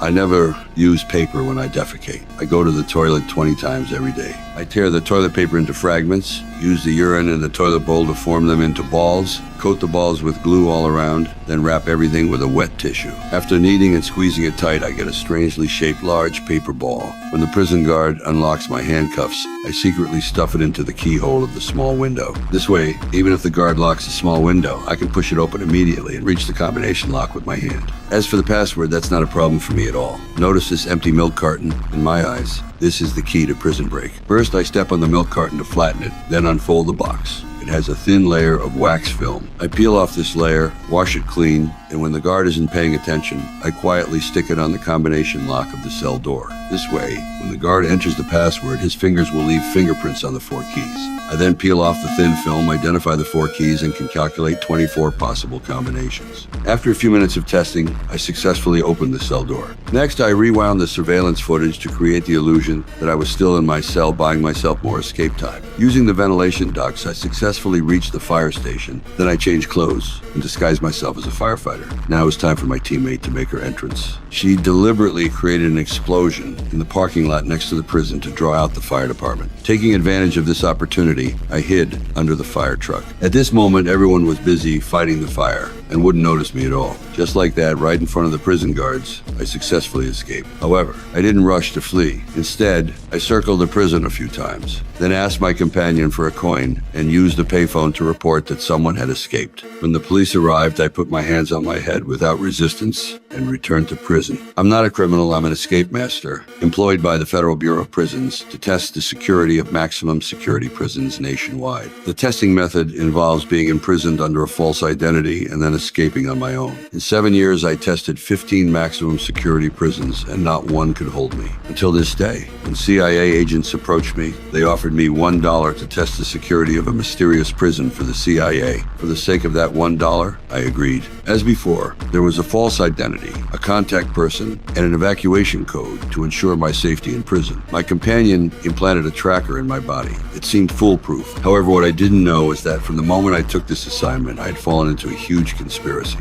I never use paper when I defecate. I go to the toilet 20 times every day. I tear the toilet paper into fragments, use the urine in the toilet bowl to form them into balls, coat the balls with glue all around, then wrap everything with a wet tissue. After kneading and squeezing it tight, I get a strangely shaped large paper ball. When the prison guard unlocks my handcuffs, I secretly stuff it into the keyhole of the small window. This way, even if the guard locks a small window, I can push it open immediately and reach the combination lock with my hand. As for the password, that's not a problem for me at all. Notice this empty milk carton. In my eyes, this is the key to prison break. First, I step on the milk carton to flatten it, then unfold the box. It has a thin layer of wax film. I peel off this layer, wash it clean, and when the guard isn't paying attention, I quietly stick it on the combination lock of the cell door. This way, when the guard enters the password, his fingers will leave fingerprints on the 4 keys. I then peel off the thin film, identify the 4 keys, and can calculate 24 possible combinations. After a few minutes of testing, I successfully opened the cell door. Next, I rewound the surveillance footage to create the illusion that I was still in my cell, buying myself more escape time. Using the ventilation ducts, I successfully reached the fire station. Then I changed clothes and disguised myself as a firefighter. Now it's time for my teammate to make her entrance. She deliberately created an explosion in the parking lot next to the prison to draw out the fire department. Taking advantage of this opportunity, I hid under the fire truck. At this moment, everyone was busy fighting the fire and wouldn't notice me at all. Just like that, right in front of the prison guards, I successfully escaped. However, I didn't rush to flee. Instead, I circled the prison a few times, then asked my companion for a coin and used a payphone to report that someone had escaped. When the police arrived, I put my hands on my head without resistance and returned to prison. I'm not a criminal, I'm an escape master, employed by the Federal Bureau of Prisons to test the security of maximum security prisons nationwide. The testing method involves being imprisoned under a false identity and then escaping on my own. In 7 years, I tested 15 maximum security prisons and not one could hold me. Until this day, when CIA agents approached me, they offered me $1 to test the security of a mysterious prison for the CIA. For the sake of that $1, I agreed. As before, there was a false identity, a contact person, and an evacuation code to ensure my safety in prison. My companion implanted a tracker in my body. It seemed foolproof. However, what I didn't know is that from the moment I took this assignment, I had fallen into a huge conspiracy.